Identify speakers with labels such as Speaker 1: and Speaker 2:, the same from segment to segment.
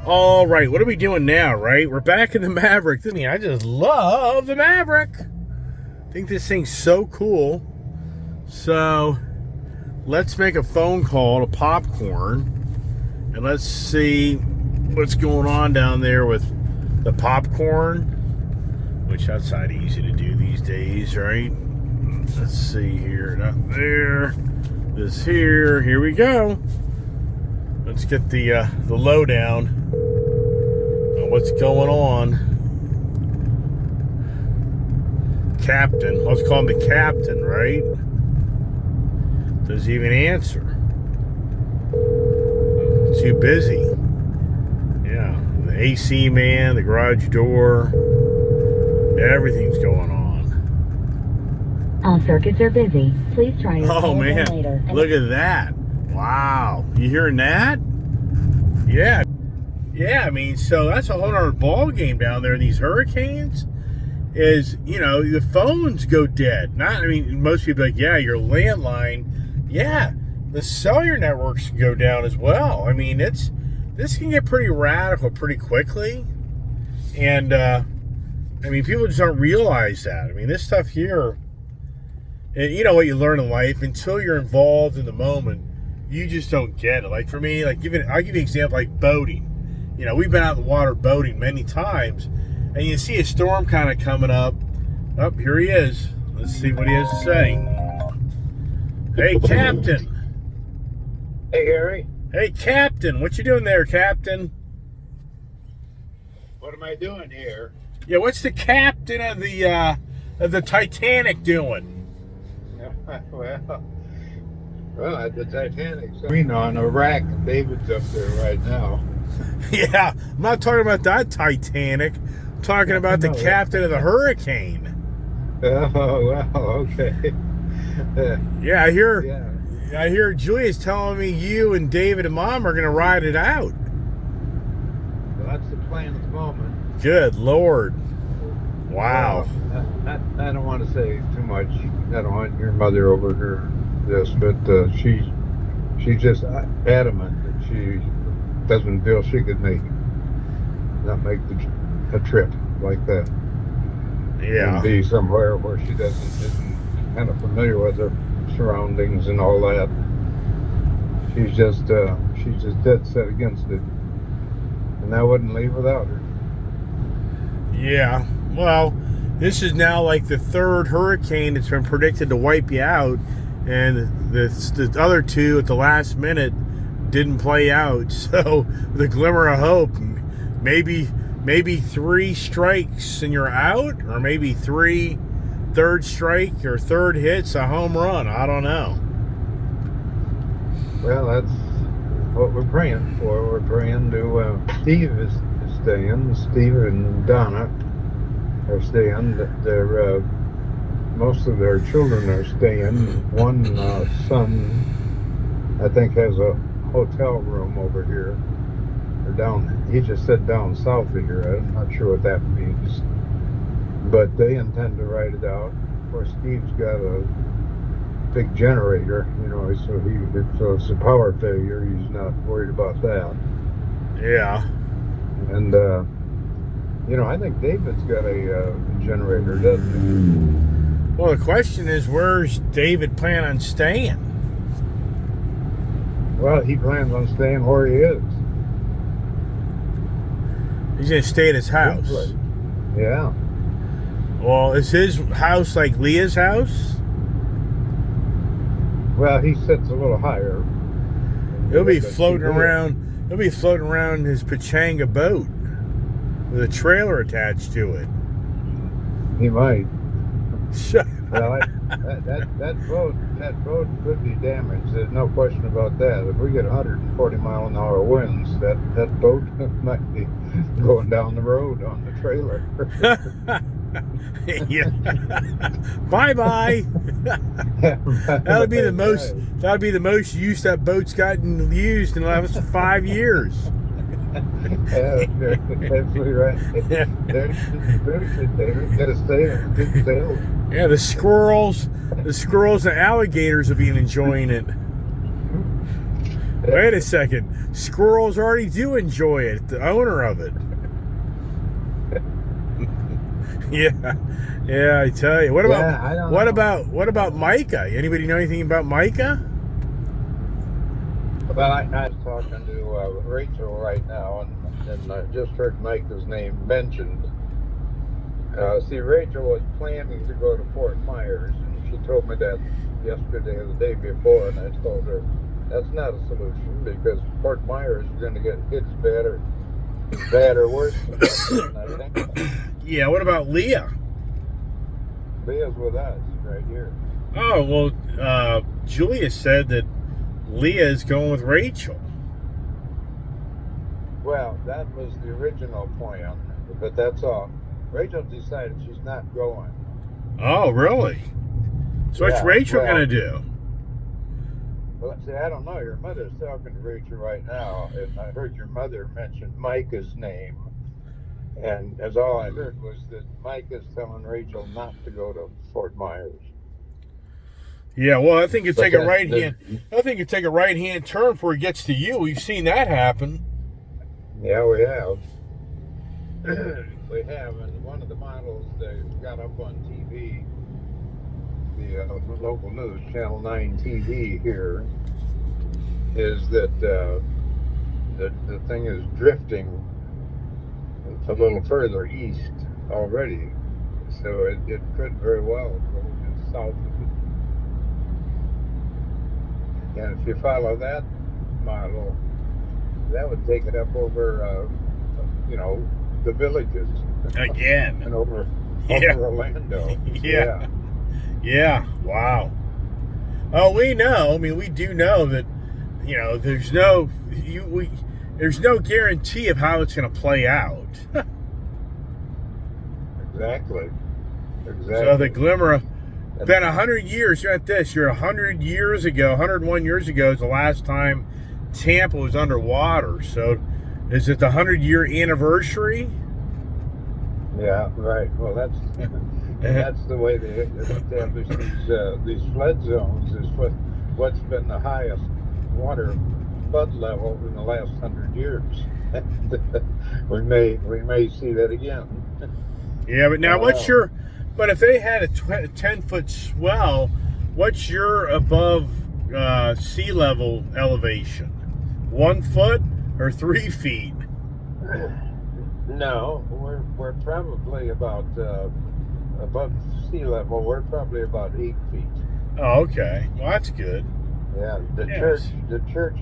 Speaker 1: All right, what are we doing now, right? We're back in the Maverick. I mean, I just love the Maverick. I think this thing's so cool. So, let's make a phone call to Popcorn. And let's see what's going on down there with the popcorn. Which that's not easy to do these days, right? Let's see here. Not there. This here. Here we go. Let's get the lowdown on what's going on. Captain. Let's call him the captain, right? Does he even answer? Too busy. Yeah. The AC man, the garage door. Everything's going on.
Speaker 2: All circuits are busy. Please try your
Speaker 1: Oh, man.
Speaker 2: later.
Speaker 1: Look at that. Wow. You hearing that? Yeah. Yeah, I mean, so that's a whole other ball game down there. These hurricanes is, the phones go dead. Most people are like, yeah, your landline. Yeah, the cellular networks can go down as well. I mean, this can get pretty radical pretty quickly. And, people just don't realize that. I mean, this stuff here, and you know what you learn in life, until you're involved in the moment, you just don't get it. Like for me, I'll give you an example, like boating. We've been out in the water boating many times, and you see a storm kind of coming up. Oh, here he is. Let's see what he has to say. Hey, Captain.
Speaker 3: Hey, Gary.
Speaker 1: Hey, Captain. What you doing there, Captain?
Speaker 3: What am I doing here?
Speaker 1: Yeah, what's the captain of the Titanic doing?
Speaker 3: Well, at the Titanic's on a rack. David's up there right now.
Speaker 1: Yeah, I'm not talking about that Titanic. I'm talking about the captain of the hurricane.
Speaker 3: Oh, well, okay.
Speaker 1: Yeah, I hear Julia's telling me you and David and Mom are going to ride it out.
Speaker 3: Well, that's the plan at the moment.
Speaker 1: Good Lord. Wow.
Speaker 3: Well, I don't want to say too much. I don't want your mother overhear this, but she's just adamant that she doesn't feel she could make a trip like that.
Speaker 1: Yeah.
Speaker 3: And be somewhere where she isn't kind of familiar with her surroundings and all that. She's just dead set against it, and I wouldn't leave without her.
Speaker 1: Yeah. Well, this is now like the third hurricane that's been predicted to wipe you out, and the other two at the last minute didn't play out. So the glimmer of hope, maybe 3 strikes and you're out, or maybe 3 third strike or third hits a home run. I don't know.
Speaker 3: Well, that's what we're praying for. We're praying to Steve is staying. Steve and Donna are staying. They're most of their children are staying. One son, I think, has a hotel room over here. Or down. He just said down south of here. I'm not sure what that means. But they intend to ride it out. Of course, Steve's got a big generator, so it's a power failure. He's not worried about that.
Speaker 1: Yeah.
Speaker 3: And, I think David's got a generator, doesn't he?
Speaker 1: Well, the question is, where's David plan on staying?
Speaker 3: Well, he plans on staying where he is.
Speaker 1: He's going to stay at his house.
Speaker 3: Yeah.
Speaker 1: Well, is his house like Leah's house?
Speaker 3: Well, he sits a little higher.
Speaker 1: He'll be floating around. He'll be floating around his Pachanga boat with a trailer attached to it.
Speaker 3: He might.
Speaker 1: Shut
Speaker 3: Well, that boat could be damaged. There's no question about that. If we get 140 mile an hour winds, that boat might be going down the road on the trailer.
Speaker 1: Yeah. Bye. That'll be the most. That'll be the most use that boat's gotten used in the last 5 years.
Speaker 3: Yeah, absolutely right.
Speaker 1: Yeah.
Speaker 3: They're gotta stay.
Speaker 1: Yeah, the squirrels and alligators will be enjoying it. Wait a second. Squirrels already do enjoy it. The owner of it. Yeah. I tell you. What about
Speaker 3: Yeah, I don't know.
Speaker 1: what about Micah? Anybody know anything about Micah?
Speaker 3: Well, I was talking to Rachel right now, and I just heard Micah's name mentioned. See, Rachel was planning to go to Fort Myers, and she told me that yesterday or the day before, and I told her that's not a solution because Fort Myers is going to get hit as bad or worse than I think.
Speaker 1: Yeah. What about Leah?
Speaker 3: Leah's with us right here.
Speaker 1: Oh well, Julia said that Leah is going with Rachel.
Speaker 3: Well, that was the original plan, but that's all. Rachel decided she's not going.
Speaker 1: Oh, really? So what's
Speaker 3: Yeah,
Speaker 1: Rachel
Speaker 3: well,
Speaker 1: gonna do?
Speaker 3: Well, see, I don't know. Your mother's talking to Rachel right now, and I heard your mother mention Micah's name, and as all I heard was that Micah's telling Rachel not to go to Fort Myers.
Speaker 1: Yeah, well, I think you
Speaker 3: But
Speaker 1: take a
Speaker 3: then,
Speaker 1: right hand. I think you take a right hand turn before it gets to you. We've seen that happen.
Speaker 3: yeah, we have. We have, and one of the models they got up on TV, the local news, Channel 9 TV here, is that the thing is drifting a little further east already, so it could very well go just south of it. And if you follow that model, that would take it up over, the villages
Speaker 1: Again.
Speaker 3: and over
Speaker 1: Yeah.
Speaker 3: Orlando.
Speaker 1: Yeah. Yeah. Wow. Oh, we know. I mean, we do know that. There's there's no guarantee of how it's going to play out.
Speaker 3: Exactly.
Speaker 1: So the glimmer of been 100 years. You're at this. You're 100 years ago. 101 years ago is the last time Tampa was underwater. So, is it the 100-year anniversary?
Speaker 3: Yeah, right. Well, that's the way they establish these flood zones. Is what's been the highest water flood level in the last 100 years. we may see that again.
Speaker 1: Yeah, but now but if they had a 10-foot swell, what's your above sea level elevation? 1 foot or 3 feet?
Speaker 3: No, we're probably about above sea level. We're probably about 8 feet.
Speaker 1: Oh, okay. Well, that's good.
Speaker 3: Yeah, the church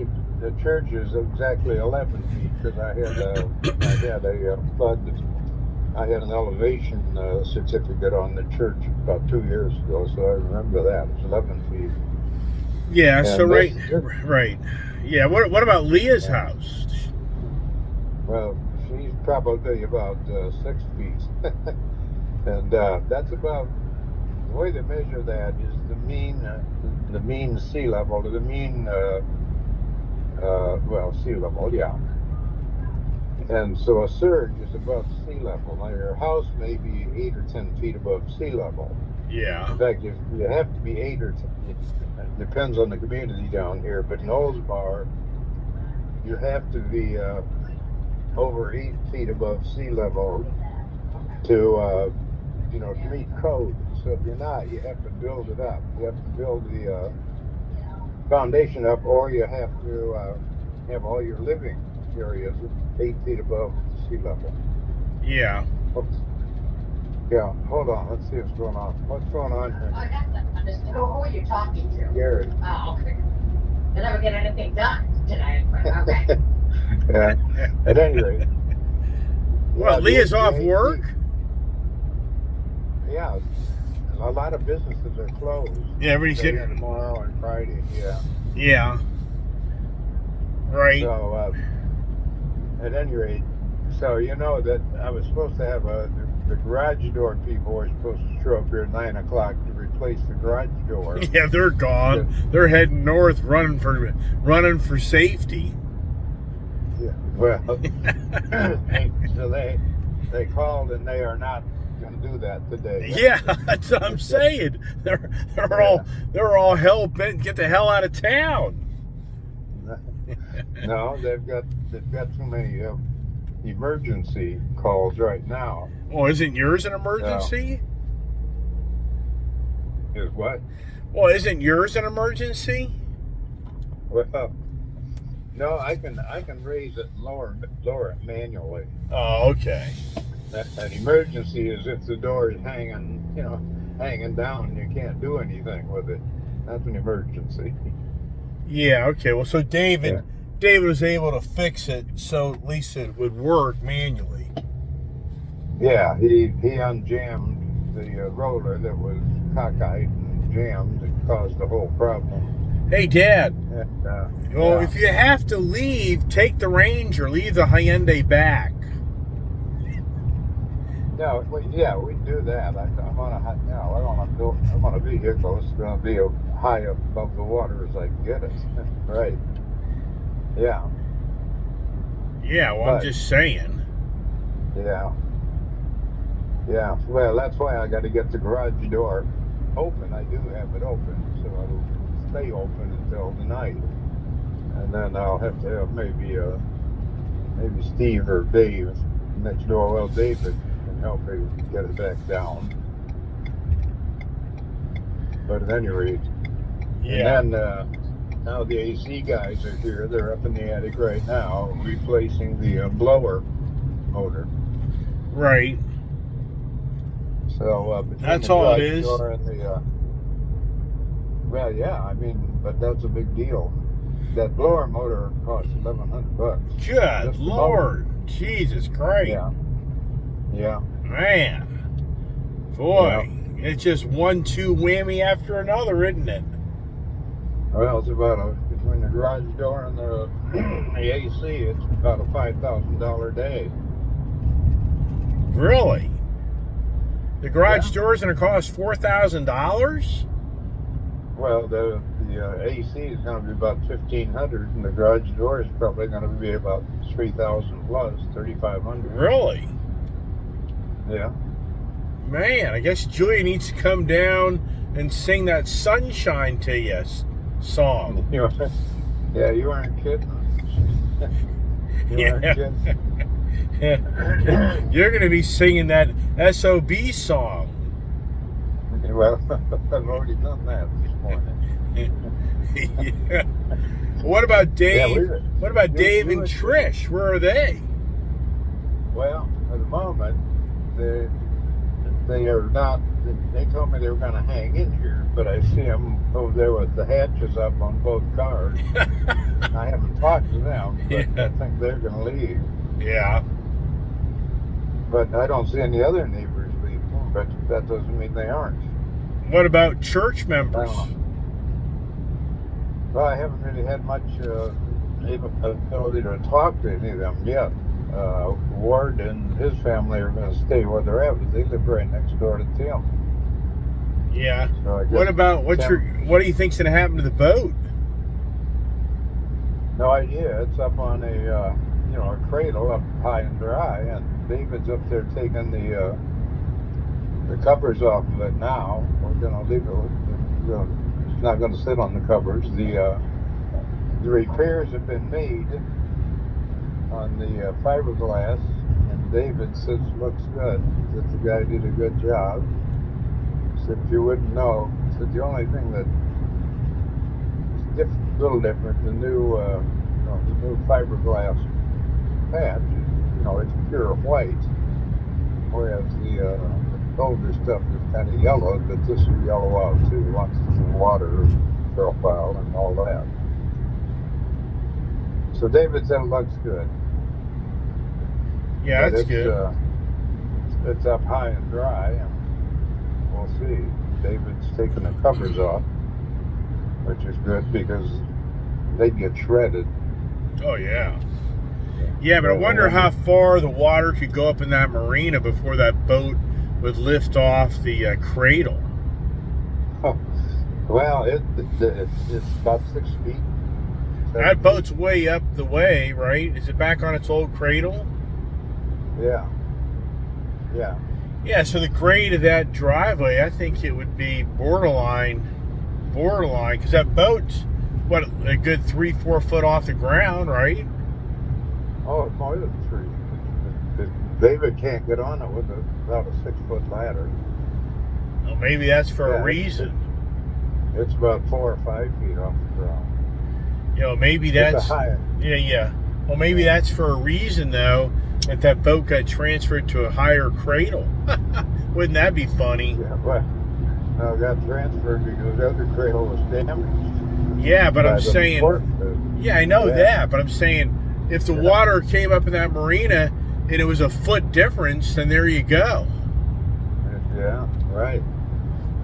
Speaker 3: is exactly 11 feet because I had a flood. I had an elevation certificate on the church about 2 years ago, so I remember that. It's 11 feet.
Speaker 1: Yeah.
Speaker 3: And
Speaker 1: So right. Yeah. What about Leah's house?
Speaker 3: Well, she's probably about 6 feet, and that's about the way they measure that is the mean sea level to the mean sea level, yeah. And so a surge is above sea level. Now your house may be 8 or 10 feet above sea level.
Speaker 1: Yeah.
Speaker 3: In fact, you have to be 8 or 10. It depends on the community down here, but in Oldsmar, you have to be over 8 feet above sea level to meet code. So if you're not, you have to build it up. You have to build the foundation up, or you have to have all your living areas 8 feet above sea level.
Speaker 1: Yeah.
Speaker 3: Oops. Yeah, hold on. Let's see what's going on. What's going on here?
Speaker 4: Who are you talking to?
Speaker 3: Gary.
Speaker 4: Oh, okay. I never get anything done today. Okay.
Speaker 3: Yeah. At any rate.
Speaker 1: Well, Leah's off work?
Speaker 3: Yeah. A lot of businesses are closed.
Speaker 1: Yeah, everybody's
Speaker 3: Today
Speaker 1: getting.
Speaker 3: and tomorrow and Friday. Yeah.
Speaker 1: Yeah. Right.
Speaker 3: So, at any rate, so you know that I was supposed to have the garage door people were supposed to show up here at 9 o'clock to replace the garage door.
Speaker 1: Yeah, they're gone. They're heading north, running for safety.
Speaker 3: Yeah. Well, so they called and they are not going to do that today.
Speaker 1: Yeah, that's what I'm saying. They're all hell bent. Get the hell out of town.
Speaker 3: No, they've got too many emergency calls right now.
Speaker 1: Well, isn't yours an
Speaker 3: So
Speaker 1: emergency?
Speaker 3: is what?
Speaker 1: Well, isn't yours an emergency?
Speaker 3: Well, no, I can raise it and lower it manually.
Speaker 1: Oh, okay.
Speaker 3: An emergency is if the door is hanging down and you can't do anything with it. That's an emergency.
Speaker 1: Yeah, okay. Well, so
Speaker 3: Yeah.
Speaker 1: David was able to fix it so at least it would work manually.
Speaker 3: Yeah, he unjammed the roller that was cockeyed and jammed and caused the whole problem.
Speaker 1: Hey, Dad.
Speaker 3: And,
Speaker 1: Well,
Speaker 3: yeah.
Speaker 1: if you have to leave, take the Ranger. Leave the Hyundai back.
Speaker 3: No, we do that. I want a vehicle that's going to be high up above the water as I can get it. Right. Yeah.
Speaker 1: Yeah, well, I'm
Speaker 3: But-
Speaker 1: just saying.
Speaker 3: Yeah. Yeah. Well, that's why I got to get the garage door open. I do have it open, so it'll stay open until the night, and then I'll have to have maybe Steve or Dave next door. Well, David can help me get it back down. But at any rate,
Speaker 1: Yeah.
Speaker 3: and then now the AC guys are here. They're up in the attic right now, replacing the blower motor.
Speaker 1: Right.
Speaker 3: So between
Speaker 1: That's
Speaker 3: the
Speaker 1: all it
Speaker 3: garage
Speaker 1: is?
Speaker 3: door and the well, yeah, I mean, but that's a big deal. That blower motor costs $1,100.
Speaker 1: Good
Speaker 3: Just the
Speaker 1: Lord. Jesus Christ.
Speaker 3: Yeah. Yeah.
Speaker 1: Man. Boy. It's just 1-2 whammy after another, isn't it?
Speaker 3: Well, it's about between the garage door and the AC, it's about a $5,000 day.
Speaker 1: Really? The garage
Speaker 3: Yeah.
Speaker 1: door's going to cost $4,000?
Speaker 3: Well, the AC is going to be about $1,500, and the garage door is probably going to be about $3,000 plus, $3,500.
Speaker 1: Really?
Speaker 3: Yeah.
Speaker 1: Man, I guess Julia needs to come down and sing that Sunshine to You song.
Speaker 3: Yeah, you aren't kidding. You aren't kidding.
Speaker 1: You're going to be singing that SOB song.
Speaker 3: Well, I've already done that this morning.
Speaker 1: Yeah. What about Dave?
Speaker 3: Yeah,
Speaker 1: what about Dave
Speaker 3: you
Speaker 1: and
Speaker 3: would-
Speaker 1: Trish? Where are they?
Speaker 3: Well, at the moment, they are not. They told me they were going to hang in here, but I see them over there with the hatches up on both cars. I haven't talked to them, but
Speaker 1: Yeah.
Speaker 3: I think they're going to leave.
Speaker 1: Yeah.
Speaker 3: But I don't see any other neighbors leaving, but that doesn't mean they aren't.
Speaker 1: What about church members?
Speaker 3: Well, I haven't really had much ability to talk to any of them yet. Ward and his family are going to stay where they're at, but they live right next door to Tim.
Speaker 1: Yeah.
Speaker 3: So I guess
Speaker 1: What about what
Speaker 3: Tim-
Speaker 1: do you think's going to happen to the boat?
Speaker 3: No idea. It's up on a cradle up high and dry, and David's up there taking the covers off of it now. We're going to leave it. It's not going to sit on the covers. The repairs have been made on the fiberglass, and David says it looks good. That the guy did a good job. Said if you wouldn't know, said the only thing that is a little different, the new fiberglass patch, it's pure white, whereas the older stuff is kind of yellow, but this will yellow out too once the water profile and all that. So David said it looks good.
Speaker 1: Yeah,
Speaker 3: But
Speaker 1: that's
Speaker 3: it's,
Speaker 1: good.
Speaker 3: It's up high and dry, and we'll see. David's taking the covers off, which is good because they get shredded.
Speaker 1: Oh yeah. Yeah, but I wonder how far the water could go up in that marina before that boat would lift off the cradle.
Speaker 3: Well, it's about 6 feet. 7
Speaker 1: That
Speaker 3: feet.
Speaker 1: boat's way up the way, right? Is it back on its old cradle?
Speaker 3: Yeah. Yeah.
Speaker 1: Yeah, so the grade of that driveway, I think it would be borderline, because that boat's what, a good 3-4 foot off the ground, right?
Speaker 3: Oh, it's more than 3. David can't get on it without a 6-foot ladder.
Speaker 1: Well, maybe that's for a
Speaker 3: Yeah,
Speaker 1: reason.
Speaker 3: It's about 4 or 5 feet off the ground.
Speaker 1: You know, maybe
Speaker 3: It's a
Speaker 1: that's
Speaker 3: high.
Speaker 1: yeah. Well, maybe that's for a reason though. That boat got transferred to a higher cradle. Wouldn't that be funny?
Speaker 3: Yeah, but it got transferred because the other cradle was damaged.
Speaker 1: Yeah, but
Speaker 3: by
Speaker 1: I'm
Speaker 3: the
Speaker 1: saying,
Speaker 3: port.
Speaker 1: yeah, I know
Speaker 3: Yeah.
Speaker 1: that, but I'm saying if the water came up in that marina and it was a foot difference, then there you go.
Speaker 3: Yeah, right.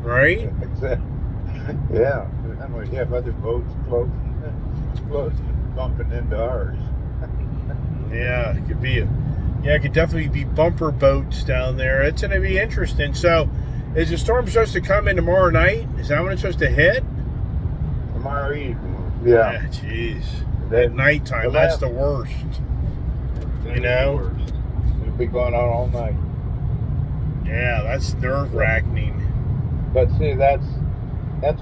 Speaker 1: Right?
Speaker 3: Exactly. Yeah, and we have other boats floating, bumping into ours.
Speaker 1: Yeah, it could be it could definitely be bumper boats down there. It's going to be interesting. So, is the storm supposed to come in tomorrow night? Is that when it's supposed to hit?
Speaker 3: Tomorrow evening. Yeah.
Speaker 1: Jeez.
Speaker 3: That-
Speaker 1: At nighttime, that's the worst. You know?
Speaker 3: It'll be going on all night.
Speaker 1: Yeah, that's nerve-wracking.
Speaker 3: But see, that's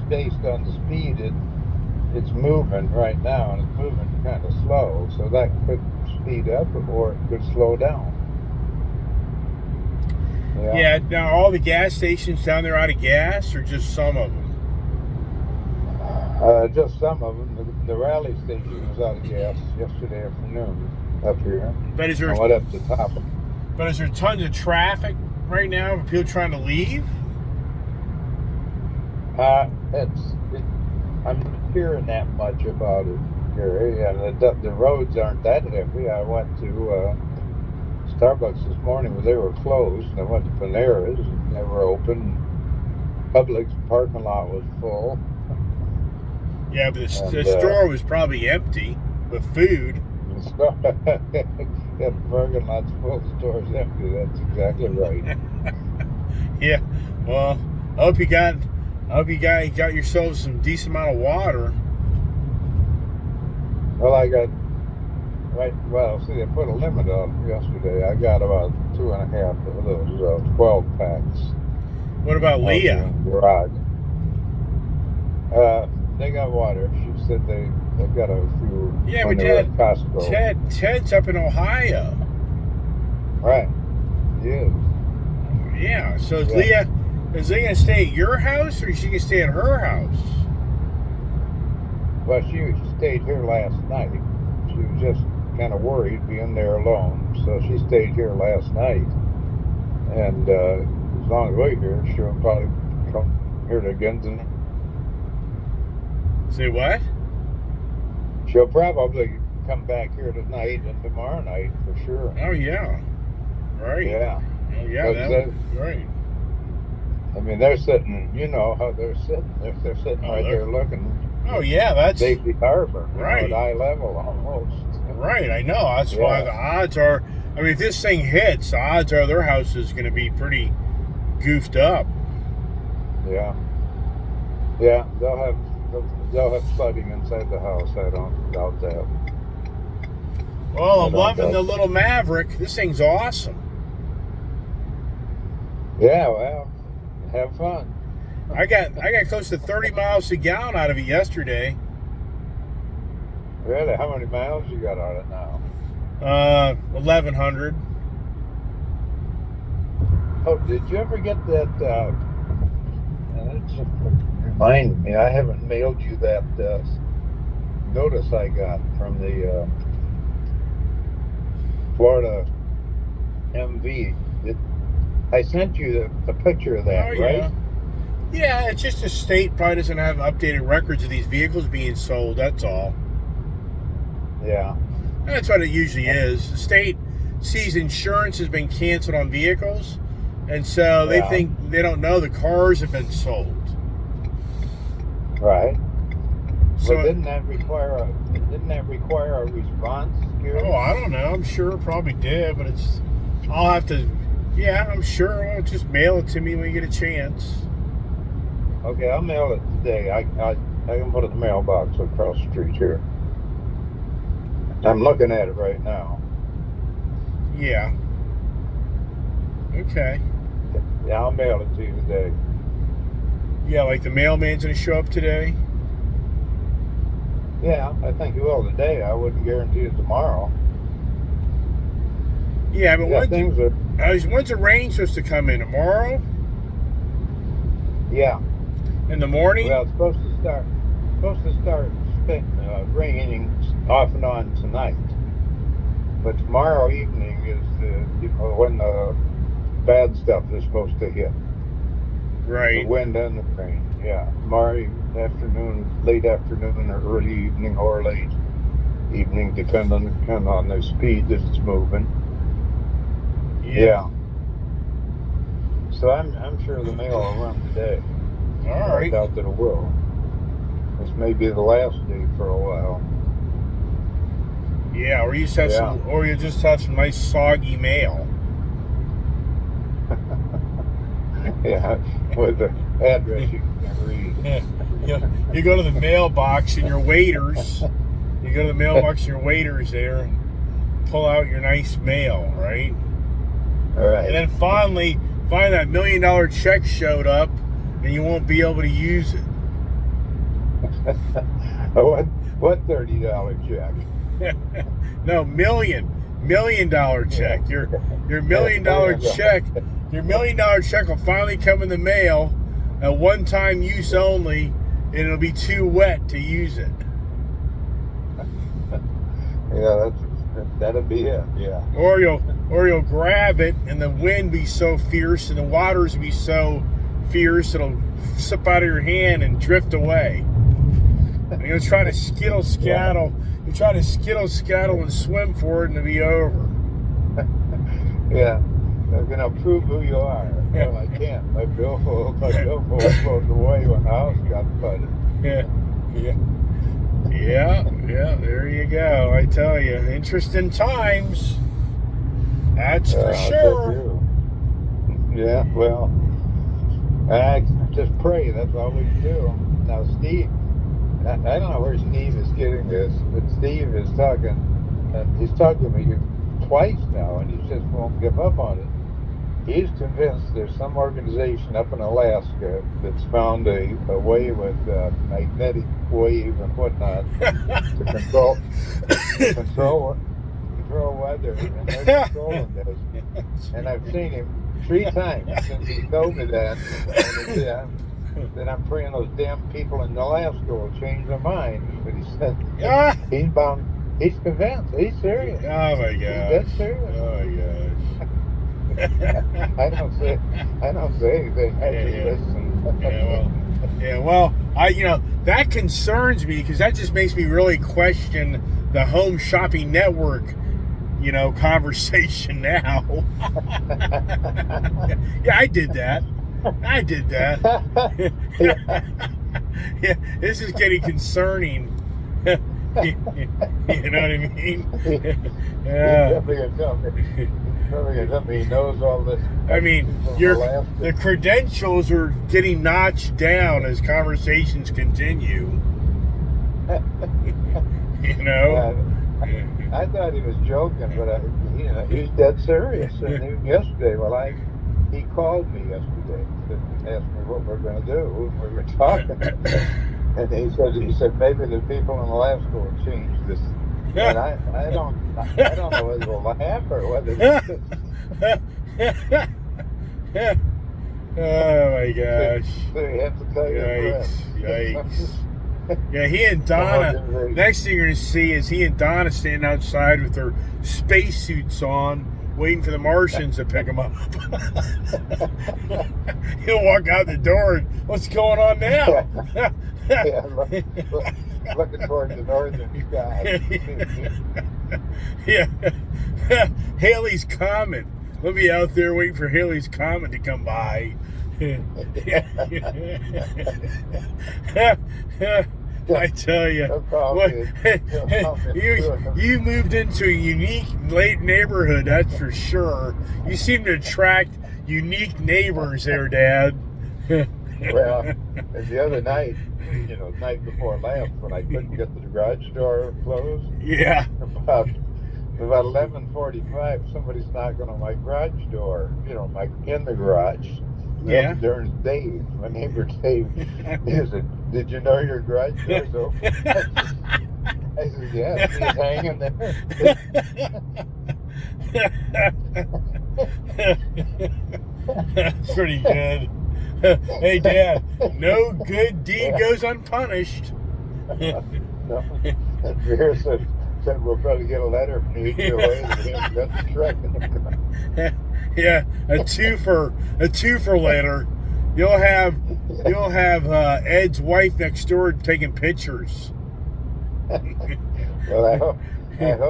Speaker 3: based on the speed it's moving right now, and it's moving kind of slow, so that could speed up or it could slow down.
Speaker 1: Yeah, now all the gas stations down there out of gas, or just some of them?
Speaker 3: Just some of them. The rally station was out of gas yesterday afternoon up here.
Speaker 1: But is
Speaker 3: I
Speaker 1: there
Speaker 3: went up to top of
Speaker 1: tons of traffic right now of people trying to leave?
Speaker 3: I'm not hearing that much about it, Gary, and the roads aren't that heavy. I went to Starbucks this morning where they were closed, and I went to Panera's and they were open. Publix parking lot was full.
Speaker 1: Yeah, but the store was probably empty with food.
Speaker 3: Yeah, the parking lot's full, the store's empty. That's exactly right.
Speaker 1: Yeah, well, I hope you got yourself some decent amount of water.
Speaker 3: Well, I got see, they put a limit on yesterday. I got about 2.5 of those 12 packs.
Speaker 1: What about Leah?
Speaker 3: In the garage. They got water. She said they got a few.
Speaker 1: Yeah,
Speaker 3: when
Speaker 1: but
Speaker 3: they were at Costco.
Speaker 1: Ted's up in Ohio.
Speaker 3: Right. Yeah.
Speaker 1: Yeah. So is Leah gonna stay at your house, or is she gonna stay at her house?
Speaker 3: Well, she stayed here last night. She was just kind of worried being there alone, so she stayed here last night. And as long as we're here, she'll probably come here again tonight.
Speaker 1: Say what?
Speaker 3: She'll probably come back here tonight and tomorrow night for sure.
Speaker 1: Oh yeah. Right.
Speaker 3: Yeah.
Speaker 1: Oh yeah. Right.
Speaker 3: I mean, they're sitting. You know how they're sitting. They're sitting right there looking.
Speaker 1: Oh yeah, that's
Speaker 3: Safety Harbor,
Speaker 1: right
Speaker 3: at eye level almost.
Speaker 1: Right, I know. That's why the odds are. I mean, if this thing hits, the odds are their house is going to be pretty goofed up.
Speaker 3: Yeah. They'll have flooding inside the house. I don't doubt that.
Speaker 1: Well, I'm loving the little Maverick. This thing's awesome.
Speaker 3: Yeah, well, have fun.
Speaker 1: I got close to 30 miles a gallon out of it yesterday.
Speaker 3: Really? How many miles you got on it now?
Speaker 1: 1,100.
Speaker 3: Oh, did you ever get that? Just remind me, I haven't mailed you that notice I got from the Florida MV. I sent you the picture of that, right?
Speaker 1: Yeah, it's just the state probably doesn't have updated records of these vehicles being sold, that's all.
Speaker 3: Yeah.
Speaker 1: That's what it usually is. The state sees insurance has been canceled on vehicles, and so they think they don't know the cars have been sold.
Speaker 3: Right.
Speaker 1: So
Speaker 3: well, didn't that require a response, Gary?
Speaker 1: Oh, I don't know. I'm sure it probably did, but I'll have to. Yeah, I'm sure. I'll just mail it to me when you get a chance.
Speaker 3: Okay, I'll mail it today. I can put it in the mailbox across the street here. I'm looking at it right now.
Speaker 1: Yeah. Okay.
Speaker 3: Yeah, I'll mail it to you today.
Speaker 1: Yeah, like the mailman's gonna show up today?
Speaker 3: Yeah, I think you will today. I wouldn't guarantee it tomorrow.
Speaker 1: Yeah, but
Speaker 3: Yeah, things are.
Speaker 1: when's the rain supposed to come in? Tomorrow?
Speaker 3: Yeah,
Speaker 1: In the morning?
Speaker 3: well, it's supposed to start raining off and on tonight. But tomorrow evening is when the bad stuff is supposed to hit. The
Speaker 1: Right.
Speaker 3: wind and the rain. Yeah, tomorrow afternoon, late afternoon, or early evening, or late evening, depending on the speed that it's moving. Yeah. So I'm sure the mail will run today.
Speaker 1: All
Speaker 3: But I
Speaker 1: right.
Speaker 3: doubt that it will. This may be the last day for a while.
Speaker 1: Yeah, or you just have
Speaker 3: Yeah.
Speaker 1: or you just have some nice soggy mail.
Speaker 3: Yeah, with the address you can't read.
Speaker 1: You go to the mailbox and your waiters. You go to the mailbox and your waiters there and pull out your nice mail, right?
Speaker 3: All right.
Speaker 1: And then finally that $1 million check showed up, and you won't be able to use it.
Speaker 3: What $30 check?
Speaker 1: No, $1 million check.
Speaker 3: Yeah.
Speaker 1: Your $1 million check. Your $1 million check will finally come in the mail at one-time use only, and it'll be too wet to use it.
Speaker 3: Yeah, that'll be it. Yeah.
Speaker 1: Or you'll grab it, and the wind be so fierce, and the waters be so fierce, it'll slip out of your hand and drift away. And you'll try to skittle scaddle. You try to skittle scaddle and swim for it, and it'll be over.
Speaker 3: Yeah. They're gonna prove who you are. Well, I can't. My billfold floated away when the house got flooded.
Speaker 1: Yeah. There you go. I tell you, interesting times. That's for sure.
Speaker 3: Yeah. Well, I just pray. That's all we can do. Now, Steve. I don't know where Steve is getting this, but Steve is talking. He's talking to me twice now, and he just won't give up on it. He's convinced there's some organization up in Alaska that's found a way with magnetic wave and whatnot to control weather, and they're controlling this. And I've seen him 3 times since he told me that. And then I'm praying those damn people in Alaska will change their mind. But he said he's bound. He's convinced. He's serious.
Speaker 1: Oh my gosh.
Speaker 3: He's dead serious.
Speaker 1: Oh my gosh.
Speaker 3: I don't say anything. I just listen.
Speaker 1: Well, that concerns me, because that just makes me really question the Home Shopping Network, conversation now. Yeah, I did that. Yeah, this is getting concerning. You know what I mean? Yeah.
Speaker 3: He knows all this.
Speaker 1: I mean, the credentials are getting notched down as conversations continue.
Speaker 3: I thought he was joking, but he's dead serious. And even yesterday, he called me yesterday to ask me what we're going to do. We were talking, and he said maybe the people in Alaska will change this. And I don't know whether to laugh or whether to.
Speaker 1: Oh my gosh!
Speaker 3: So you have to tell your
Speaker 1: Yikes! Yeah, he and Donna. Next thing you're gonna see is he and Donna standing outside with their spacesuits on, waiting for the Martians to pick them up. He'll walk out the door and, what's going on now?
Speaker 3: Looking towards the northern sky.
Speaker 1: Yeah. Haley's Comet. We'll be out there waiting for Haley's Comet to come by. I tell you, you moved into a unique neighborhood, that's for sure. You seem to attract unique neighbors there, Dad.
Speaker 3: Well, the other night, the night before last, when I couldn't get the garage door closed.
Speaker 1: Yeah.
Speaker 3: About 11:45, somebody's knocking on my garage door. In the garage.
Speaker 1: Yeah.
Speaker 3: There's Dave, my neighbor Dave. He said, "Did you know your garage door's open?" I said, yeah, he's hanging there.
Speaker 1: That's pretty good. Hey, Dad, no good deed goes unpunished.
Speaker 3: No. And Vera said we'll probably get a letter from you either way. We haven't got the truck in the car.
Speaker 1: Yeah, a two for later. You'll have Ed's wife next door taking pictures.
Speaker 3: Well, I hope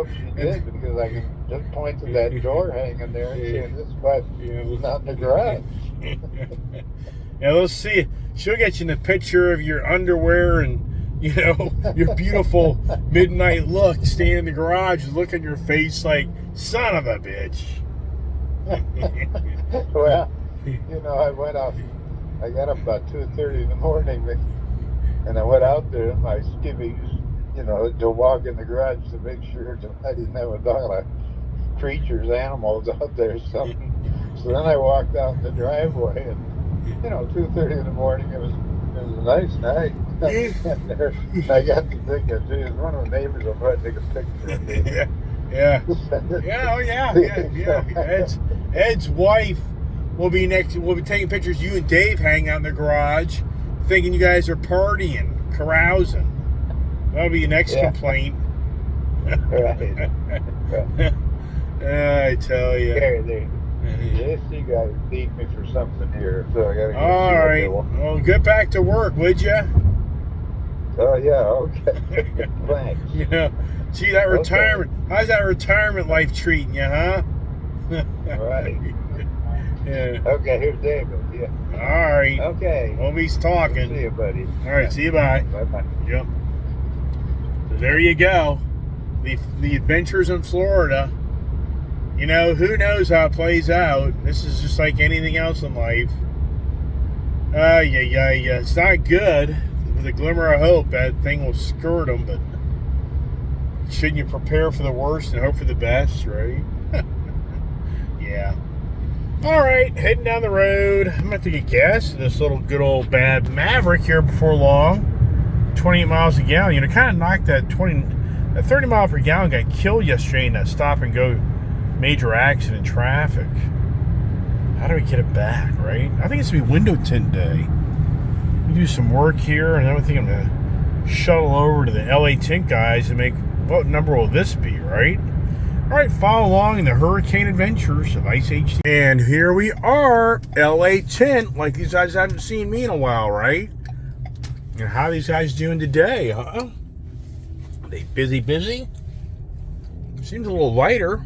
Speaker 3: she did, because I can just point to that door hanging there and say, this spot was not in the garage.
Speaker 1: Yeah, let's see. She'll get you in a picture of your underwear and, you know, your beautiful midnight look, standing in the garage, look in your face like, son of a bitch.
Speaker 3: Well, you know, I went out. I got up about 2:30 in the morning, and I went out there in my skivvies, you know, to walk in the garage to make sure that I didn't have a dog like creatures, animals out there or something. So then I walked out in the driveway, and you know, 2:30 in the morning, it was a nice night. And there, I got to thinking, geez, one of the neighbors will probably take a picture of me.
Speaker 1: Yeah. Ed's wife will be taking pictures of you and Dave hanging out in the garage, thinking you guys are partying, carousing. That'll be your next complaint.
Speaker 3: Right.
Speaker 1: I tell you.
Speaker 3: This you guys need me for something here, so I gotta go.
Speaker 1: All right. Well, get back to work, would you?
Speaker 3: Oh yeah, okay. Thanks.
Speaker 1: Yeah. Gee, that retirement. How's that retirement life treating you, huh?
Speaker 3: All right.
Speaker 1: Yeah.
Speaker 3: Okay, here's David. Yeah.
Speaker 1: All right.
Speaker 3: Okay.
Speaker 1: Well, he's talking.
Speaker 3: See you, buddy.
Speaker 1: All right. See you. Bye.
Speaker 3: Bye-bye.
Speaker 1: Yep. So there you go. The adventures in Florida. You know, who knows how it plays out. This is just like anything else in life. Yeah. It's not good. With a glimmer of hope, that thing will skirt them, but shouldn't you prepare for the worst and hope for the best, right? Yeah. All right, heading down the road. I'm about to get gas in this little good old bad Maverick here before long. 28 miles a gallon. You know, kind of knocked that 30 mile per gallon got killed yesterday in that stop and go major accident traffic. How do we get it back, right? I think it's gonna be window tint day. We do some work here, and then I think I'm gonna shuttle over to the LA Tint guys and make, what number will this be, right? All right, follow along in the hurricane adventures of Ice HD. And here we are, LA Tint, like these guys haven't seen me in a while, right? And how are these guys doing today, huh? Are they busy? Seems a little lighter,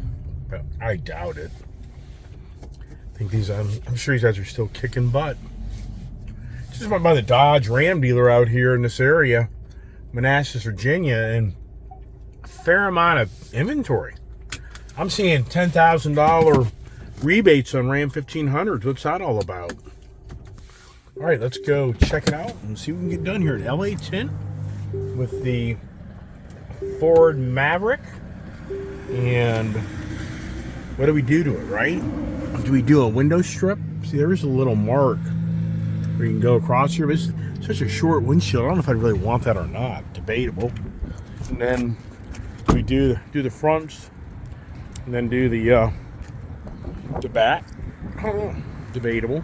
Speaker 1: but I doubt it. I think I'm sure these guys are still kicking butt. Just went by the Dodge Ram dealer out here in this area, Manassas, Virginia, and a fair amount of inventory. I'm seeing $10,000 rebates on Ram 1500s. What's that all about? All right, let's go check it out and see what we can get done here at LA Tint with the Ford Maverick. And what do we do to it, right? Do we do a window strip? See, there's a little mark where you can go across here. But it's such a short windshield. I don't know if I really want that or not. Debatable. And then we do the fronts, and then do the back. Debatable.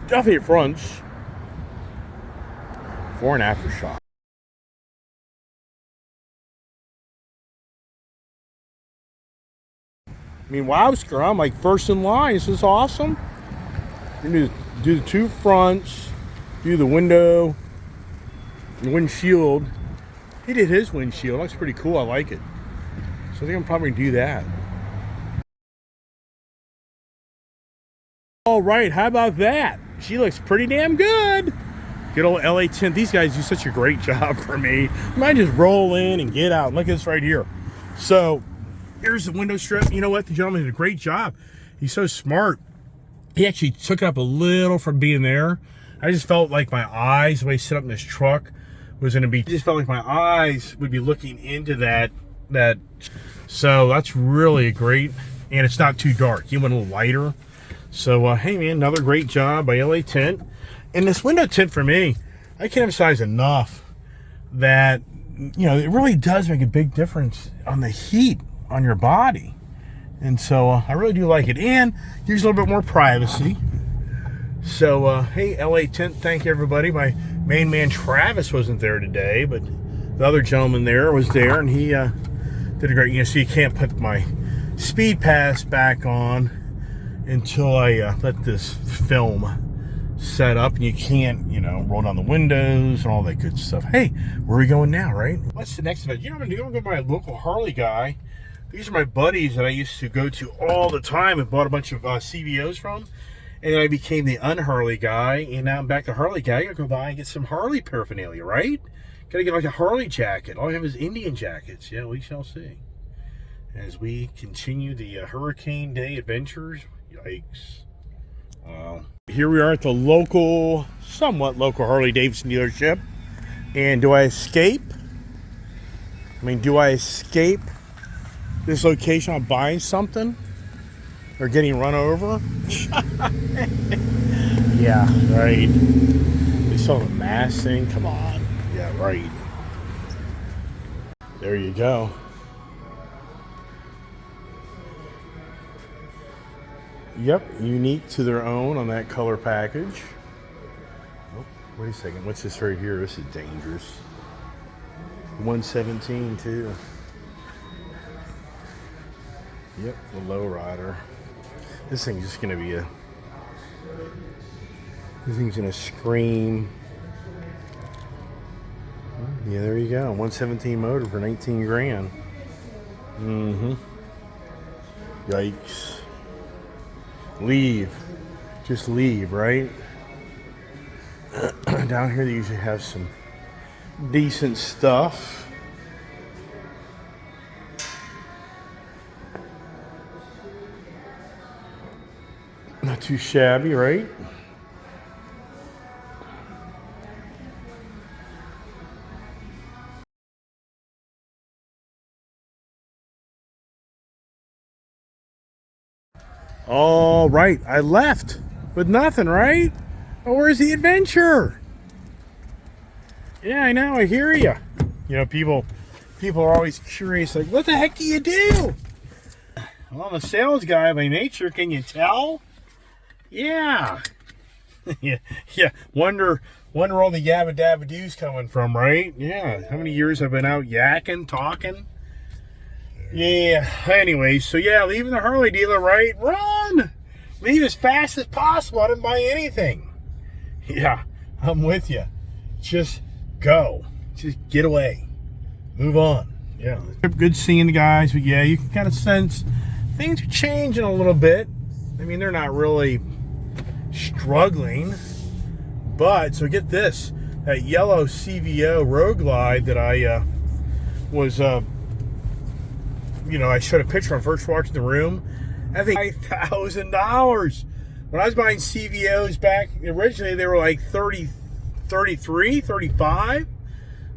Speaker 1: Definitely fronts. Before and after shot. I mean, wowsker, I'm like first in line. This is awesome. You do the two fronts, do the window, the windshield. He did his windshield. Looks pretty cool. I like it. So I think I'm probably gonna do that. All right, how about that? She looks pretty damn good. Good old LA Tint. These guys do such a great job for me. I might just roll in and get out. Look at this right here. So here's the window strip. You know what? The gentleman did a great job. He's so smart. He actually took it up a little from being there. I just felt like my eyes, the way I sit up in this truck, was going to be, I just felt like my eyes would be looking into that. So that's really a great, and it's not too dark. He went a little lighter. So, hey man, another great job by LA Tint. And this window tint for me, I can't emphasize enough that you know, it really does make a big difference on the heat on your body. And so I really do like it, and gives a little bit more privacy. So hey, LA Tint, thank you everybody. My main man Travis wasn't there today, but the other gentleman there was there, and he did a great, you know, so you can't put my speed pass back on until I let this film set up, and you can't, you know, roll down the windows and all that good stuff. Hey, where are we going now, right? What's the next event? You know what I'm gonna do? I'm gonna go to my local Harley guy. These are my buddies that I used to go to all the time and bought a bunch of CVOs from. And then I became the un-Harley guy, and now I'm back to Harley guy. I gotta go by and get some Harley paraphernalia, right? Gotta get like a Harley jacket. All I have is Indian jackets. Yeah, we shall see. As we continue the Hurricane Day adventures. Yikes. Here we are at the local, somewhat local Harley-Davidson dealership. And do I escape? I mean, do I escape this location on buying something? Or getting run over? Yeah, right. They saw the mask thing. Come on. Yeah, right. There you go. Yep, unique to their own on that color package. Oh, wait a second. What's this right here? This is dangerous. 117 too. Yep, the lowrider. This thing's just gonna be this thing's gonna scream. Yeah, there you go. 117 motor for 19 grand. Mm-hmm. Yikes. Leave. Just leave, right? Down here they usually have some decent stuff. Not too shabby, right? All right, I left with nothing, right? Oh, where's the adventure? Yeah, I know, I hear you. You know, people are always curious, like, what the heck do you do? Well, I'm a sales guy by nature, can you tell? Yeah. yeah. Wonder all the yabba dabba doos coming from, right? Yeah. How many years I've been out yakking, talking? Yeah. Anyway, so yeah, leaving the Harley dealer, right? Run! Leave as fast as possible. I didn't buy anything. Yeah, I'm with you. Just go. Just get away. Move on. Yeah. Good seeing the guys, but yeah, you can kind of sense things are changing a little bit. I mean, they're not really struggling, but so get this, that yellow CVO Road Glide that I was you know, I showed a picture on first walked in the room. I think $5,000. When I was buying CVOs back originally, they were like 30, 33, 35,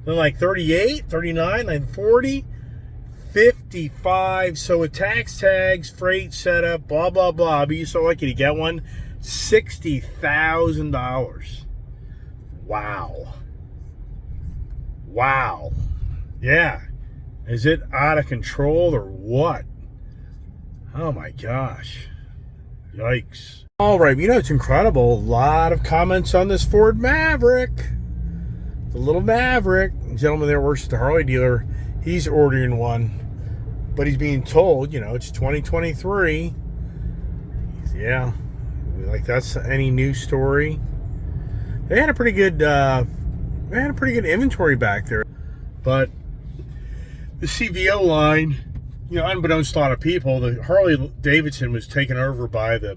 Speaker 1: then like 38, 39, then 40, 55. So with tax tags, freight setup, blah blah blah, I'd be so lucky to get one. $60,000. Wow. Yeah. Is it out of control or what? Oh my gosh. Yikes. All right, you know, it's incredible. A lot of comments on this Ford Maverick. The little Maverick. The gentleman there works at the Harley dealer. He's ordering one. But he's being told, you know, it's 2023. Yeah. Like that's any news story. They had a pretty good inventory back there. But the CVO line, you know, unbeknownst to a lot of people, the Harley Davidson was taken over by the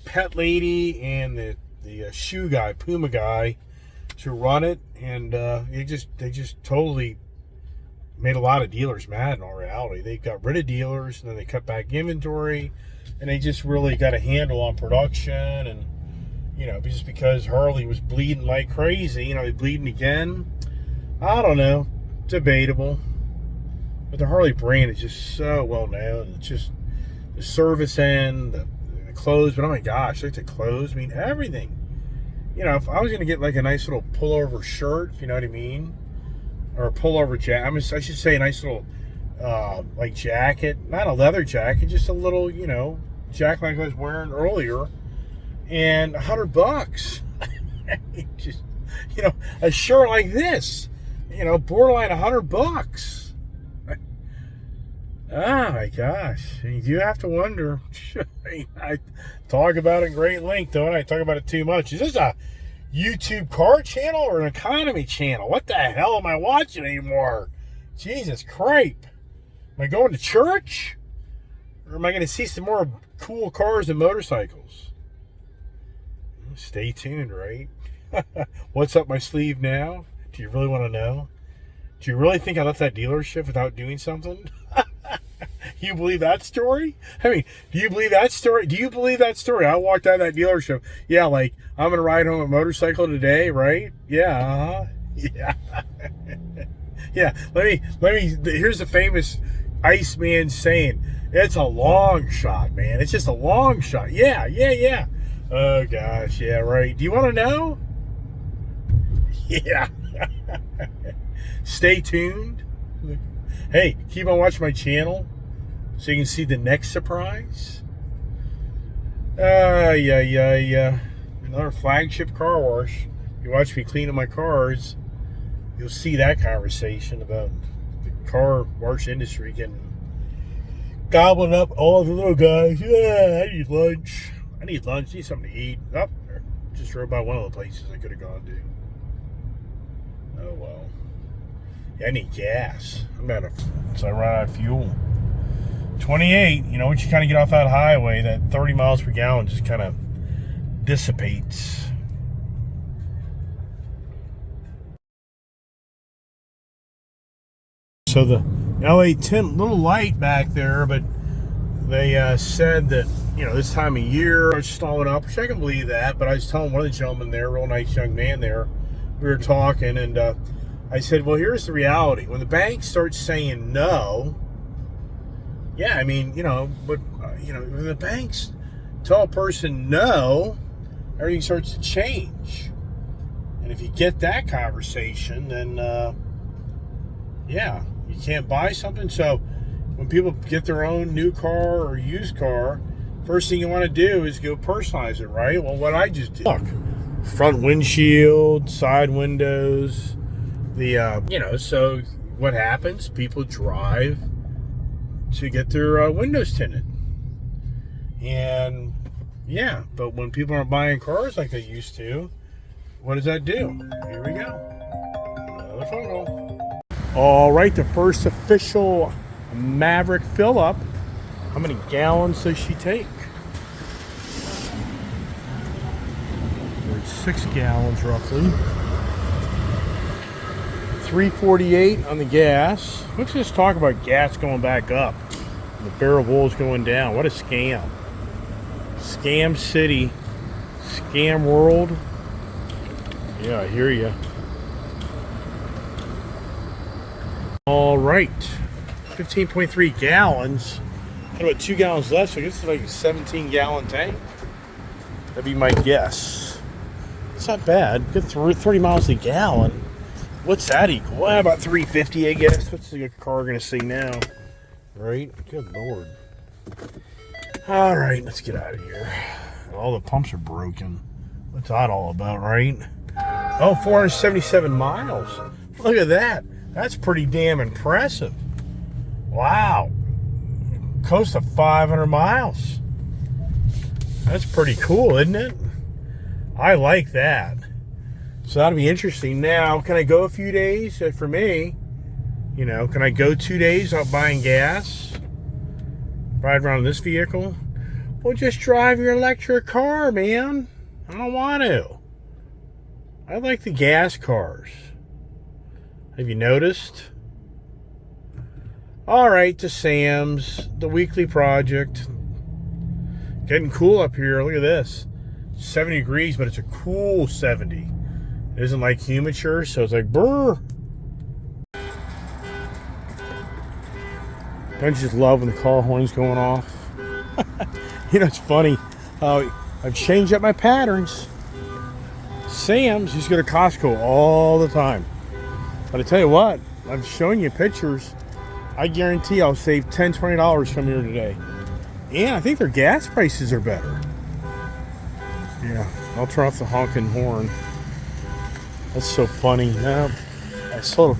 Speaker 1: pet lady and the shoe guy, Puma guy, to run it, and they just totally made a lot of dealers mad. In all reality, they got rid of dealers, and then they cut back inventory, and they just really got a handle on production. And you know, just because Harley was bleeding like crazy, you know, they're bleeding again. I don't know, debatable. But the Harley brand is just so well known. It's just the service end, the clothes. But oh my gosh, like the clothes. I mean, everything. You know, if I was going to get like a nice little pullover shirt, if you know what I mean, or a pullover jacket. I should say a nice little like jacket, not a leather jacket, just a little, you know, jacket like I was wearing earlier, and $100. Just, you know, a shirt like this, you know, borderline $100. Oh my gosh, you do have to wonder. I talk about it in great length, don't I? Talk about it too much. Is this a YouTube car channel or an economy channel? What the hell am I watching anymore? Jesus Christ. Am I going to church? Or am I going to see some more cool cars and motorcycles? Stay tuned, right? What's up my sleeve now? Do you really want to know? Do you really think I left that dealership without doing something? You believe that story? I mean, do you believe that story? Do you believe that story? I walked out of that dealership. Yeah, like, I'm going to ride home a motorcycle today, right? Yeah, yeah. Yeah, let me, here's the famous Iceman saying, it's a long shot, man. It's just a long shot. Yeah. Oh, gosh, yeah, right. Do you want to know? Yeah. Stay tuned. Hey, keep on watching my channel so you can see the next surprise. Yeah. Another flagship car wash. You watch me cleaning my cars, you'll see that conversation about the car wash industry getting gobbling up all the little guys. Yeah, I need lunch. I need something to eat. Oh, just drove by one of the places I could have gone to. Oh, well. Yeah, I need gas. So I run out of fuel. 28, you know, once you kind of get off that highway, that 30 miles per gallon just kind of dissipates. So the LA tint, little light back there, but they said that, you know, this time of year it's stalling up, which I can believe that. But I was telling one of the gentlemen there, real nice young man there, we were talking, and I said, well, here's the reality. When the bank starts saying no, yeah, I mean, you know, but, you know, when the banks tell a person no, everything starts to change. And if you get that conversation, then, yeah, you can't buy something. So when people get their own new car or used car, first thing you want to do is go personalize it, right? Well, what I just did, look, front windshield, side windows, the, you know, so what happens? People drive to get their windows tinted. And, yeah, but when people aren't buying cars like they used to, what does that do? Here we go. Another phone call. All right, the first official Maverick fill up. How many gallons does she take? We're at 6 gallons roughly. 348 on the gas. Let's just talk about gas going back up. The barrel of oil is going down. What a scam. Scam city. Scam world. Yeah, I hear you. All right. 15.3 gallons. Got about 2 gallons left, so I guess it's like a 17-gallon tank. That'd be my guess. It's not bad. Good 30 miles a gallon. What's that equal? Well, about 350, I guess. What's the car going to say now? Right? Good Lord. All right, let's get out of here. All the pumps are broken. What's that all about, right? Oh, 477 miles. Look at that. That's pretty damn impressive. Wow. Close to 500 miles. That's pretty cool, isn't it? I like that. So that'll be interesting. Now, can I go a few days? For me, you know, can I go 2 days without buying gas? Ride around in this vehicle? Well, just drive your electric car, man. I don't want to. I like the gas cars. Have you noticed? All right, to Sam's, the weekly project. Getting cool up here. Look at this. 70 degrees, but it's a cool 70. It isn't like humidure, so it's like brr. Don't you just love when the car horn's going off? You know, it's funny. I've changed up my patterns. Sam's used to go to Costco all the time. But I tell you what, I'm showing you pictures. I guarantee I'll save $10, $20 from here today. And I think their gas prices are better. Yeah, I'll turn off the honking horn. That's so funny. No,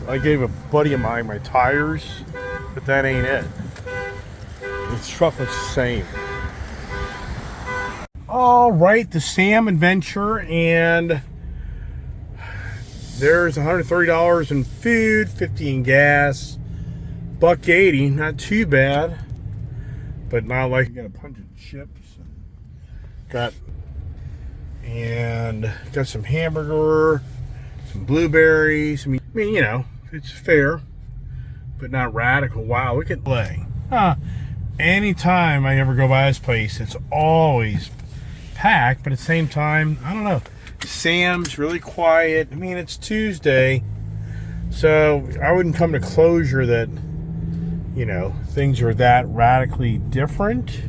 Speaker 1: I gave a buddy of mine my tires, but that ain't it. This truck looks the same. All right, the Sam Adventure, and there's $130 in food, $50 in gas, $1.80, not too bad, but not like you got a bunch of chips. Got some hamburger, some blueberries. I mean, you know, it's fair, but not radical. Wow, look at play. Anytime I ever go by this place, it's always packed, but at the same time, I don't know. Sam's really quiet. I mean, it's Tuesday, so I wouldn't come to closure that, you know, things are that radically different,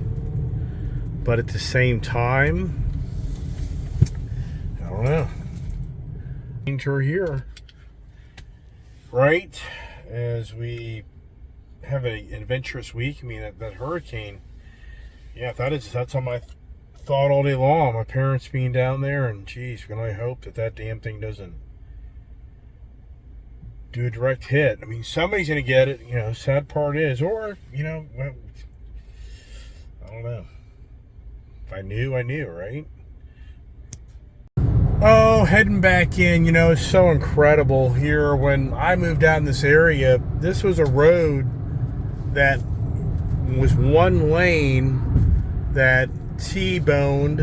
Speaker 1: but at the same time, I don't know. Danger here, right? As we have an adventurous week. I mean, that hurricane, yeah, that's on my thought all day long. My parents being down there, and geez, can I hope that damn thing doesn't do a direct hit. I mean, somebody's gonna get it, you know. Sad part is, or, you know, well, I don't know. If I knew, I knew, right? Oh, heading back in, you know, it's so incredible here. When I moved out in this area, this was a road that was one lane that T-boned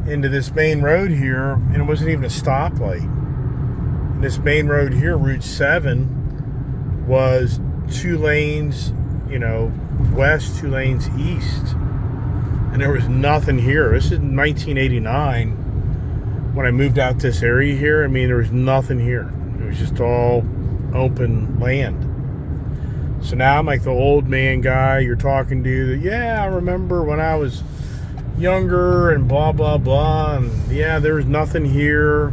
Speaker 1: into this main road here, and it wasn't even a stoplight. And this main road here, Route 7, was 2 lanes, you know, west, 2 lanes east. And there was nothing here. This is 1989 when I moved out this area here. I mean, there was nothing here. It was just all open land. So now I'm like the old man guy you're talking to that, yeah, I remember when I was younger and blah, blah, blah. And yeah, there was nothing here.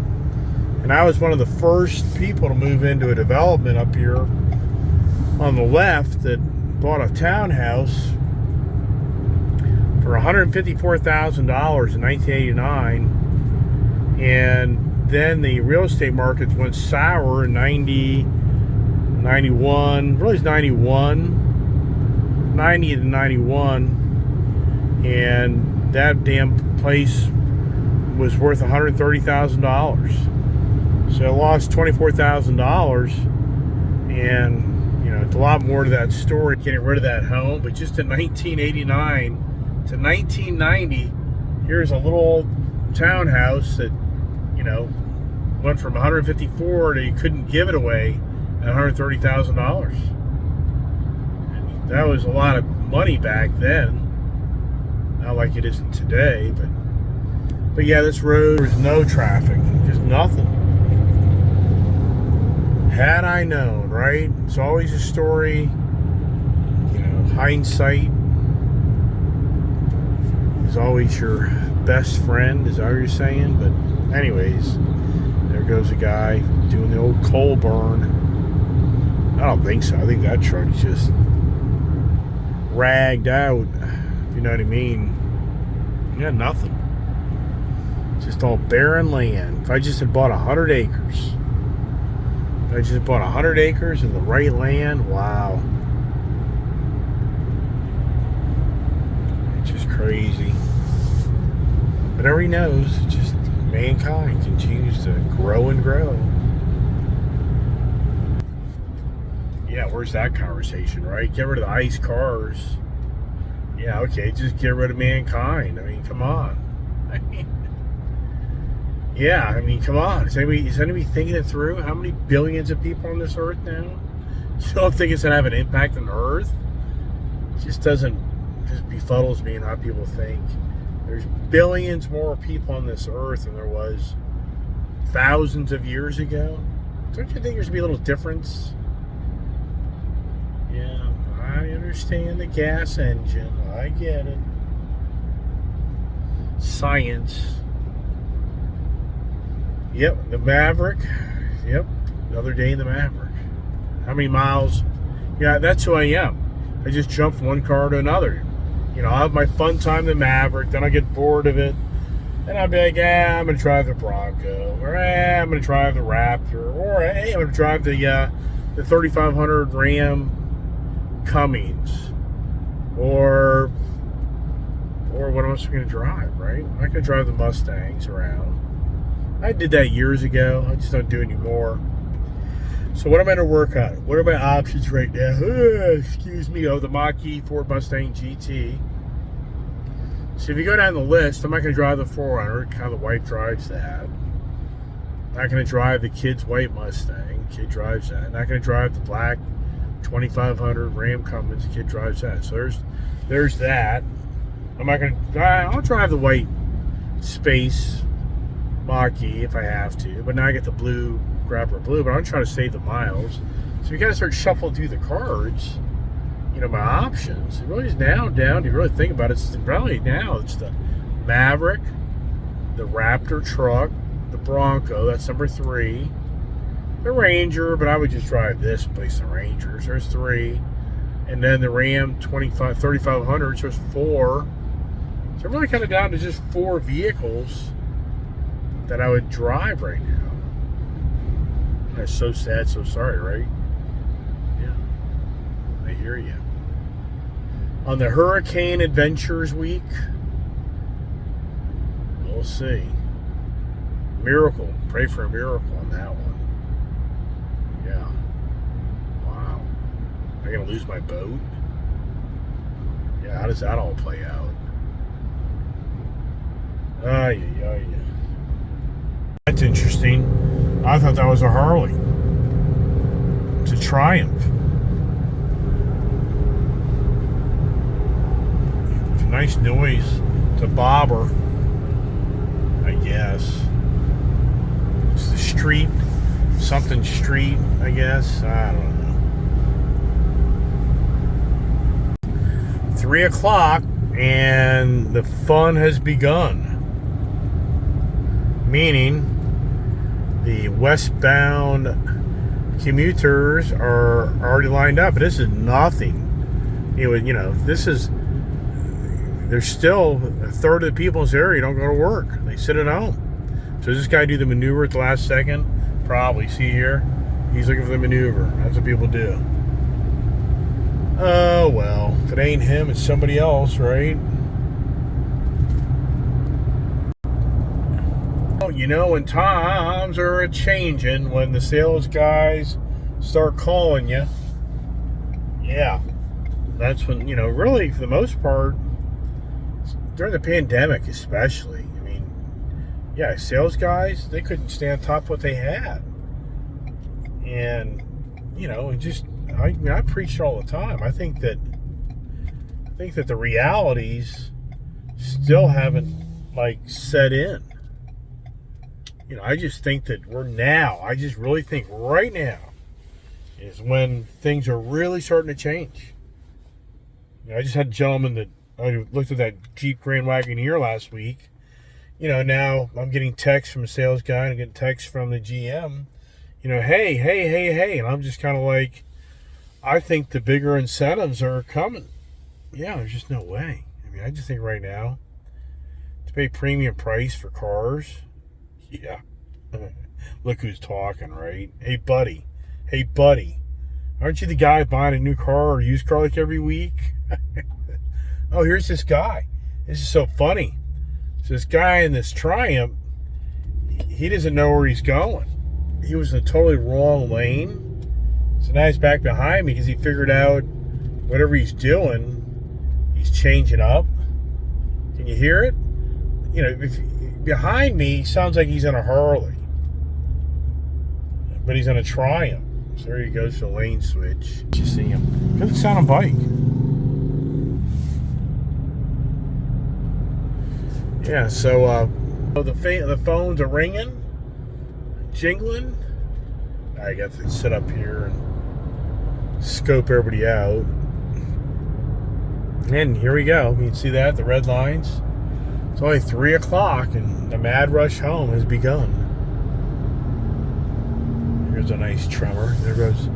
Speaker 1: And I was one of the first people to move into a development up here on the left that bought a townhouse for $154,000 in 1989. And then the real estate markets went sour in 91, really it's 90 to 91, and that damn place was worth $130,000. So I lost $24,000, and you know, it's a lot more to that story, getting rid of that home. But just in 1989 to 1990, here's a little old townhouse that, you know, went from 154 to you couldn't give it away at $130,000. That was a lot of money back then. Not like it isn't today, but yeah, this road, there was no traffic, just nothing. Had I known, right? It's always a story, you know, hindsight is always your best friend, is that what you're saying? But anyways, there goes a guy doing the old coal burn. I don't think so. I think that truck's just ragged out, if you know what I mean. Yeah, nothing. Just all barren land. If I just had bought 100 acres. If I just bought 100 acres in the right land, wow. It's just crazy. But everybody knows, it's just mankind continues to grow and grow. Yeah, where's that conversation, right? Get rid of the ICE cars. Yeah, okay, just get rid of mankind. I mean, come on. Yeah, I mean, come on. Is anybody thinking it through? How many billions of people on this earth now? You don't think it's going to have an impact on Earth? It just befuddles me in how people think. There's billions more people on this earth than there was thousands of years ago. Don't you think there's going to be a little difference? Yeah, I understand the gas engine. I get it. Science. Yep, the Maverick. Yep, Another day in the Maverick. How many miles? Yeah, that's who I am. I just jump from one car to another. You know, I'll have my fun time in the Maverick, then I get bored of it, and I'll be like, I'm going to drive the Bronco, or I'm going to drive the Raptor, or hey, I'm going to drive the 3500 Ram Cummins, or what else am I going to drive, right? I'm not going to drive the Mustangs around. I did that years ago. I just don't do it anymore. So what am I going to work on? What are my options right now? Excuse me. Oh, the Mach-E Ford Mustang GT. So if you go down the list, I'm not going to drive the 400. Kind of the wife drives that. Not going to drive the kid's white Mustang. Kid drives that. Not going to drive the black 2500 Ram Cummins. Kid drives that. So there's that. I'm not going to. I'll drive the white Space Mach-E if I have to. But now I get the blue Grabber Blue. But I'm trying to save the miles. So you got to start shuffling through the cards. You know, my options. It really is now down to really think about it. It's probably now it's the Maverick, the Raptor truck, the Bronco. That's number 3. The Ranger, but I would just drive this in place of the Rangers. There's 3. And then the Ram 3500. So there's 4. So I'm really kind of down to just 4 vehicles that I would drive right now. That's so sad, so sorry, right? Yeah. I hear you. On the Hurricane Adventures week, we'll see. Miracle. Pray for a miracle on that one. Yeah. Wow. Am I going to lose my boat? Yeah, how does that all play out? Yeah. That's interesting. I thought that was a Harley. It's a Triumph. It's a nice noise. It's a bobber, I guess. It's the street, something street, I guess. I don't know. 3 o'clock and the fun has begun. Meaning the westbound commuters are already lined up. But this is nothing. There's still a third of the people in this area don't go to work. They sit at home. So does this guy do the maneuver at the last second? Probably. See here? He's looking for the maneuver. That's what people do. Oh, well. If it ain't him, it's somebody else, right? You know, when times are a-changing, when the sales guys start calling you, yeah, that's when, really, for the most part, during the pandemic especially, I mean, yeah, sales guys, they couldn't stay on top of what they had. And, I preach it all the time. I think that the realities still haven't, set in. I just think that I just really think right now is when things are really starting to change. I just had a gentleman that I looked at that Jeep Grand Wagoneer last week. Now I'm getting texts from a sales guy and I'm getting texts from the GM. Hey. And I'm just kind of like, I think the bigger incentives are coming. Yeah, there's just no way. I mean, I just think right now, to pay premium price for cars, yeah. Look who's talking, right? Hey, buddy. Aren't you the guy buying a new car or used car every week? Oh, here's this guy. This is so funny. So this guy in this Triumph, he doesn't know where he's going. He was in a totally wrong lane. So now he's back behind me because he figured out whatever he's doing, he's changing up. Can you hear it? If behind me, sounds like he's in a Harley. But he's on a Triumph. So there he goes for the lane switch. You see him. Doesn't sound on bike. Yeah, so the phones are ringing, jingling. I got to sit up here and scope everybody out. And here we go. You can see that, the red lines. It's only 3 o'clock and the mad rush home has begun. You're There's a nice tremor. There goes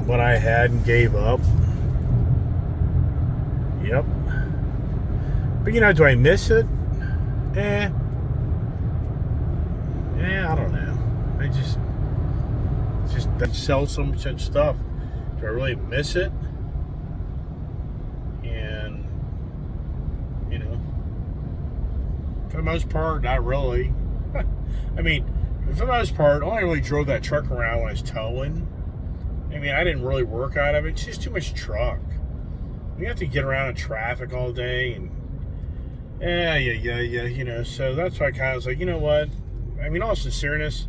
Speaker 1: what I had and gave up. Yep. But do I miss it? I don't know. I just sell so much stuff. Do I really miss it? And for the most part, not really. I mean, for the most part, I only really drove that truck around when I was towing. I mean, I didn't really work out of it. It's just too much truck. You have to get around in traffic all day, and so that's why I kind of was like, you know what? I mean, all sincereness,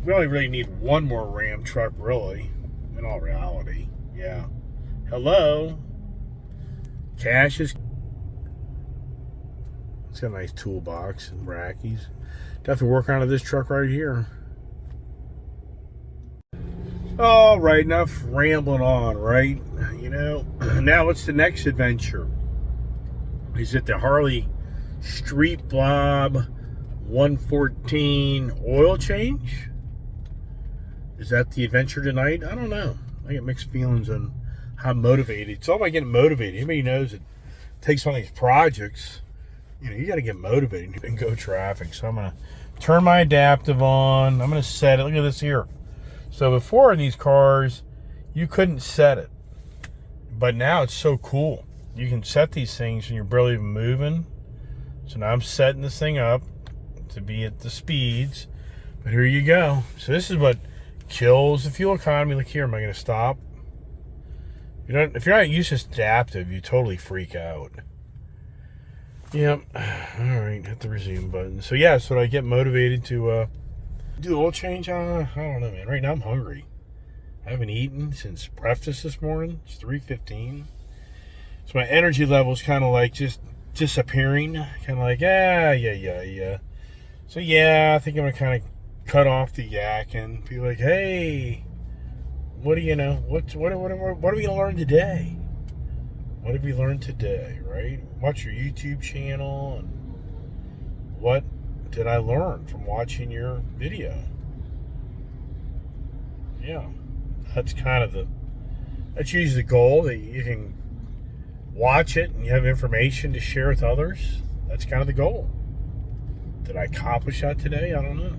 Speaker 1: we only really need one more Ram truck, really, in all reality. Yeah. Hello. Cash is... It's got a nice toolbox and brackies. Got to work on this truck right here. All right, enough rambling on, right? Now what's the next adventure? Is it the Harley Street Blob 114 oil change? Is that the adventure tonight? I don't know. I get mixed feelings on how motivated. It's all about getting motivated. Anybody knows it takes on these projects. You got to get motivated and go traffic. So I'm going to turn my adaptive on. I'm going to set it. Look at this here. So before in these cars, you couldn't set it. But now it's so cool. You can set these things when you're barely even moving. So now I'm setting this thing up to be at the speeds. But here you go. So this is what kills the fuel economy. Look here. Am I going to stop? If you're not used to adaptive, you totally freak out. Yep. All right. Hit the resume button. So yeah, so I get motivated to do the oil change. I don't know, man. Right now I'm hungry. I haven't eaten since breakfast this morning. It's 3:15. So my energy level is kind of like just disappearing. Kind of like, yeah. So yeah, I think I'm going to kind of cut off the yak and be like, hey, what do you know? What are we going to learn today? What have you learned today, right? Watch your YouTube channel, and what did I learn from watching your video? Yeah, that's usually the goal, that you can watch it and you have information to share with others. That's kind of the goal. Did I accomplish that today? I don't know.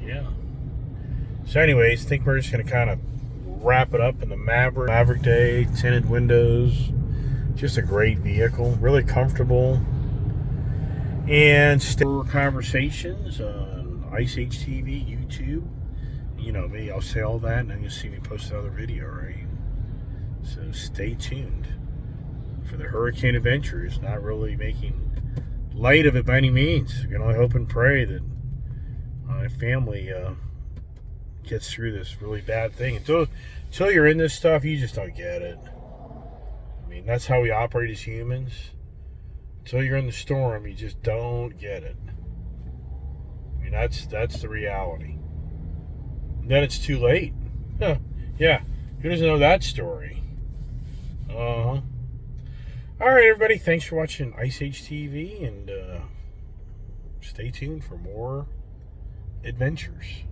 Speaker 1: Yeah. So anyways, I think we're just going to kind of wrap it up in the Maverick day, tinted windows, just a great vehicle, really comfortable, and still conversations on Ice HTV, YouTube. Me, I'll say all that, and then you'll see me post another video, right? So stay tuned for the Hurricane Adventures. Not really making light of it by any means. You can only hope and pray that my family gets through this really bad thing. Until you're in this stuff, you just don't get it. I mean, that's how we operate as humans. Until you're in the storm, you just don't get it. I mean, that's the reality. And then it's too late. Huh. Yeah, who doesn't know that story? All right, everybody, thanks for watching Ice HTV, and stay tuned for more adventures.